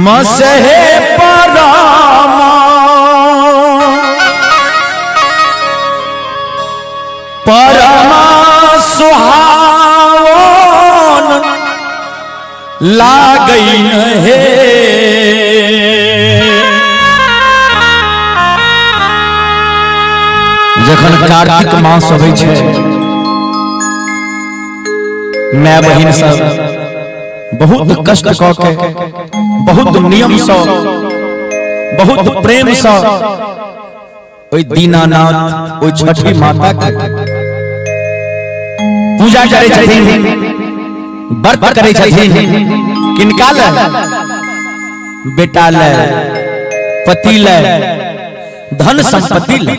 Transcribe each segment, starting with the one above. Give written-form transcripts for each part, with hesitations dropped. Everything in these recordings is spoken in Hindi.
मसहे परामा परमा सुहावन लागैन हे जखन कार्तिक मास होय छै माय बहिन सब बहुत कष्ट क के बहुत नियम से बहुत प्रेम से ओई दीनानाथ ओई छठी माता के पूजा करे छथिन व्रत करे छथिन किनका ले बेटा ले पति ले धन संपत्ति ले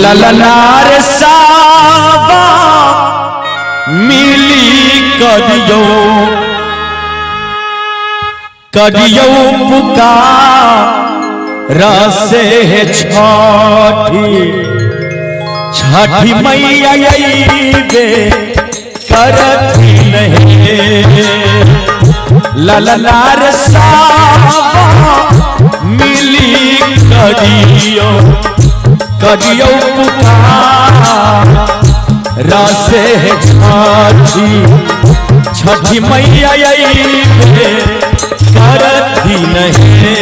ललनार सावा मिली करियो पुकार से छठी मैया अइबे करती नहीं ललनार सावा मिली करियो पुकार रासे छठी मैया अइबे करती नहीं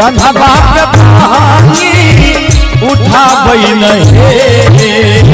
कंधा बाप पानी उठाबै नहीं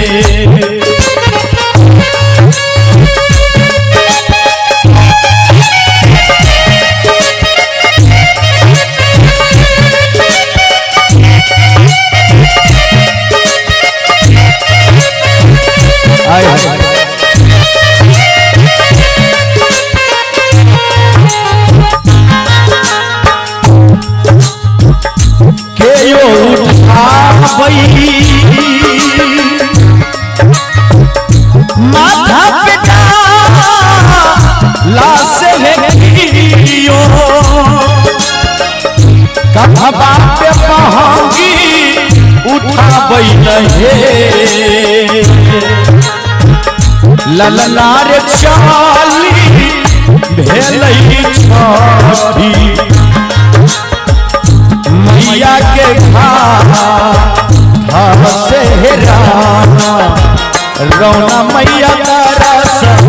माथा पिता लाश लेकियो कंधा बाप पहाड़ी उठाबै नहीं ललनार चाली भेलै छठी मैया के से राना रौना मैया दर्शन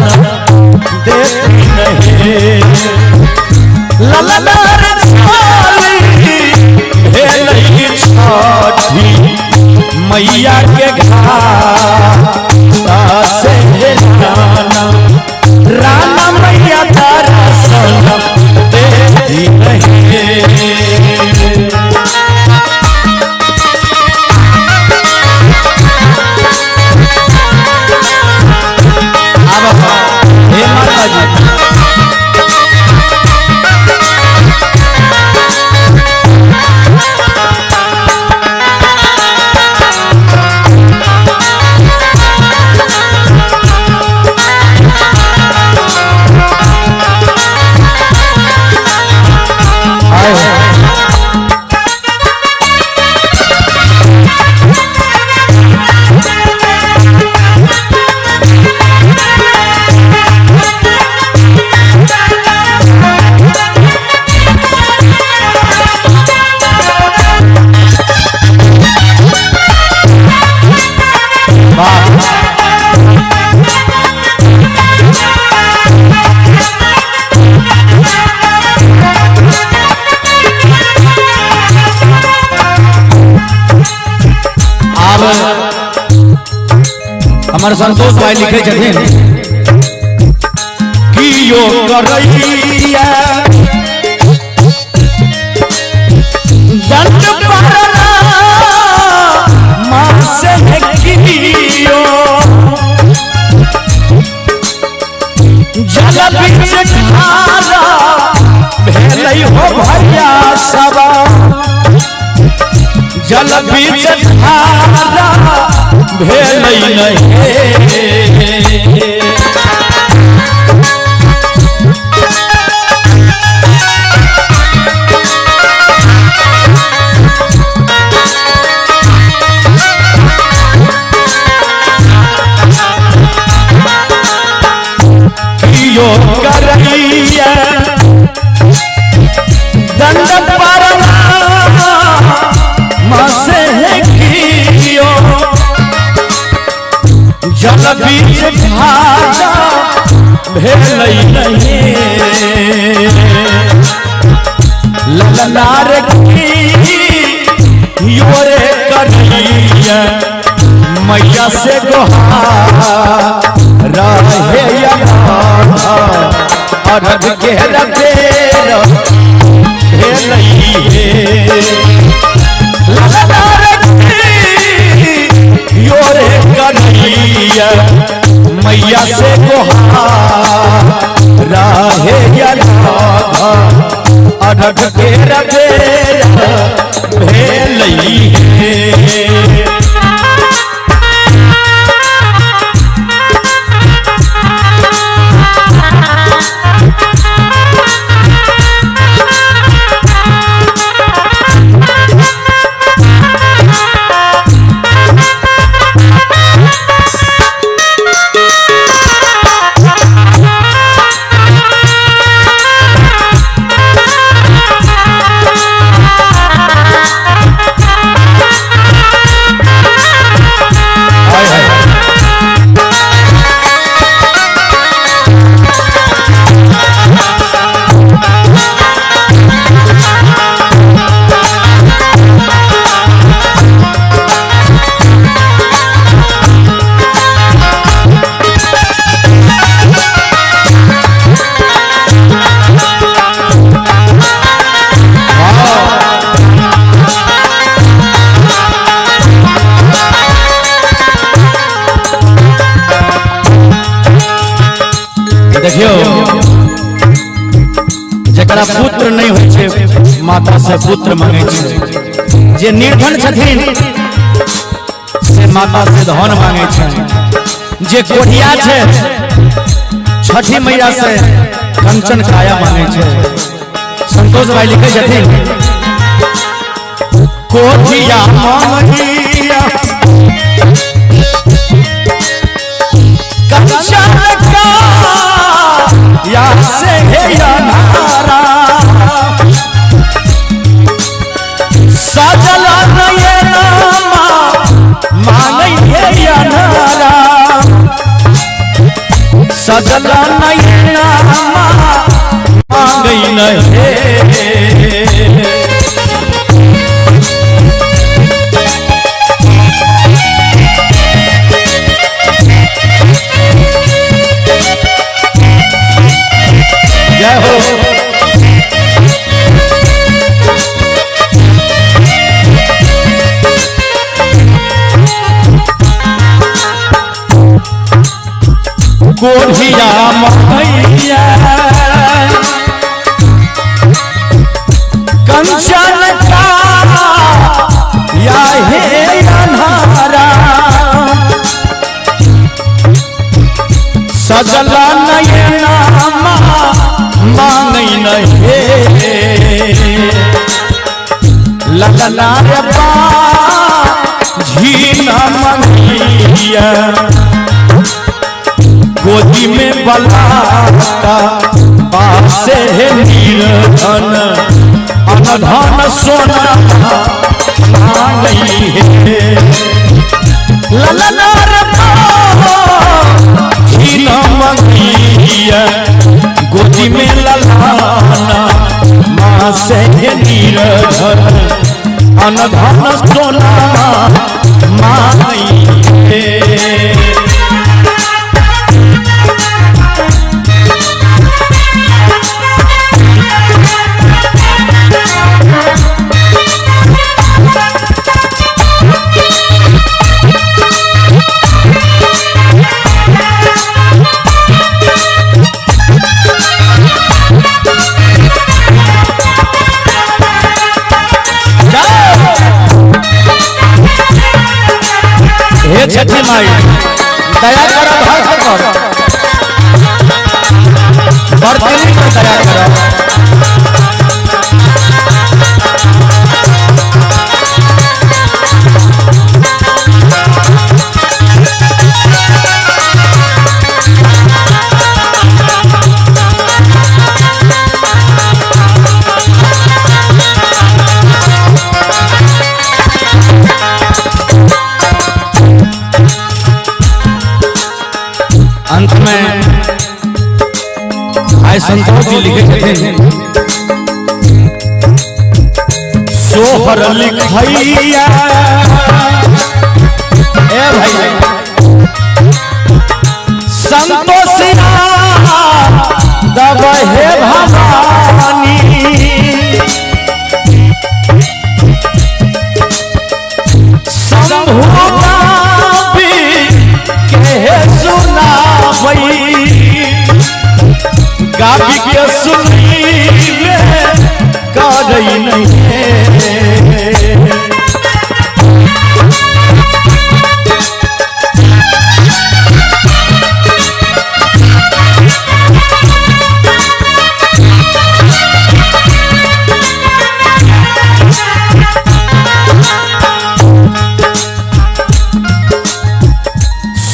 देती नहीं ललनार चाली भेलै छठी मैया के से राना राना मैया दर्शन देती नहीं हमारे संतोष भाई लिखे छथिन कि यो करैया दंड परना मां से कियो जल बीच खारा भेलै हो भैया सब जल बीच खारा भेलै नहीं कियो करैया दंड परना मां से कियो जल बीच खारा भेलै नहीं ललनार की योरे करिया मैया से गोहार रहे अरग के रखेर भेलै ललनार की योरे करिया मैया से गोहार रहे अरग के रखेर भेलै देखियो जकरा पुत्र नहीं होइ छे माता से पुत्र मांगे छे जे निर्धन छथिन से माता से धन मांगे छे जे कोढ़िया छे छठी मैया से कंचन काया मांगे छे संतोष भाई लिखे छथिन कोढ़िया मांगिया कंचन या से या नारा सजला नयना मांगे या नारा सजला नयना मांगे नहीं जय हो कोढ़िया मैया कंचन का या हे अन्हारा सजला नयना मांगई नहीं ललना झीना मंगिया गोदी में बलाता पासे निर्धन अनधन सोना मांगई है ललना से नीरधन अनधन सोना माई हे छठी माई दया करो भक्त पर बर्तनी पर दया करो अंत में भाई संतोष जी लिखे थे सोहर लिखैया ए भाई संतोषिया दब हे भवानी शंभुता सुना गाबी के सुनी कर नहीं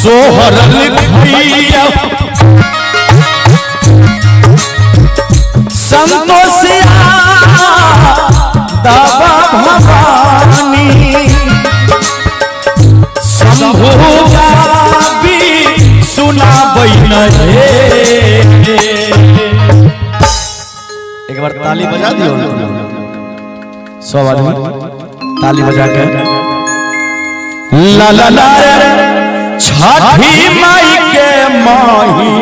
सोहर लिखैया संतोषिया दावा भवानी शंभुगा भी सुनाबै नहे एक बार ताली बजा दियो सब आदमी ताली बजा के ला ला ला छठी माई के माही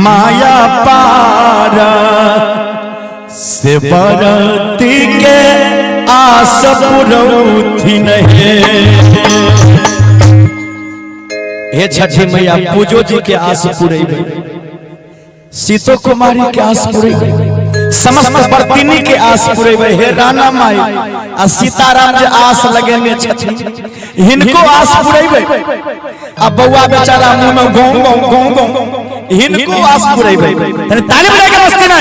माया पार से बरती के आस पुरौथी नहीं हे छठी मैया पूजो जी के आस पुरे सीतो कुमारी के आस पुरे समस्त बर्तिनी के आस पुरे हे राना माई आ सीताराम जे आस लगेंगे छठी हिनको आस पुरेबे अब बउआ बेचारा मुंह में गों गों हिनको आस पुरेबे तने ताली बजा के मस्ती ना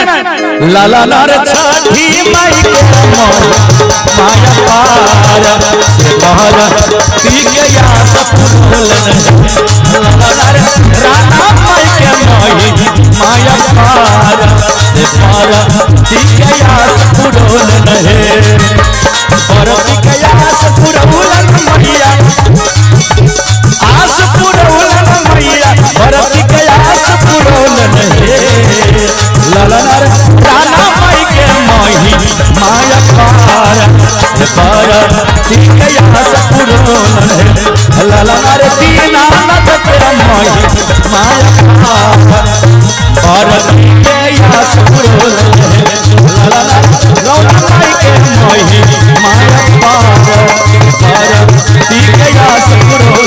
ला ला ला रे छठी माई के माया पार से बहर ती के आस पुरलन ला ला रे राना माई के माया पार से पार ती के आस पुरलन है परती के आस पुरलन मैया आस पुरलन मैया परती के आस पुरलन है ललना राना माई के माही माया पार परती के आस पुरलन है ललना रे दीनानाथ के माही माया पार परती के आस पुरलन है ललना राना माई के माही माया पार परती के आस पुरलन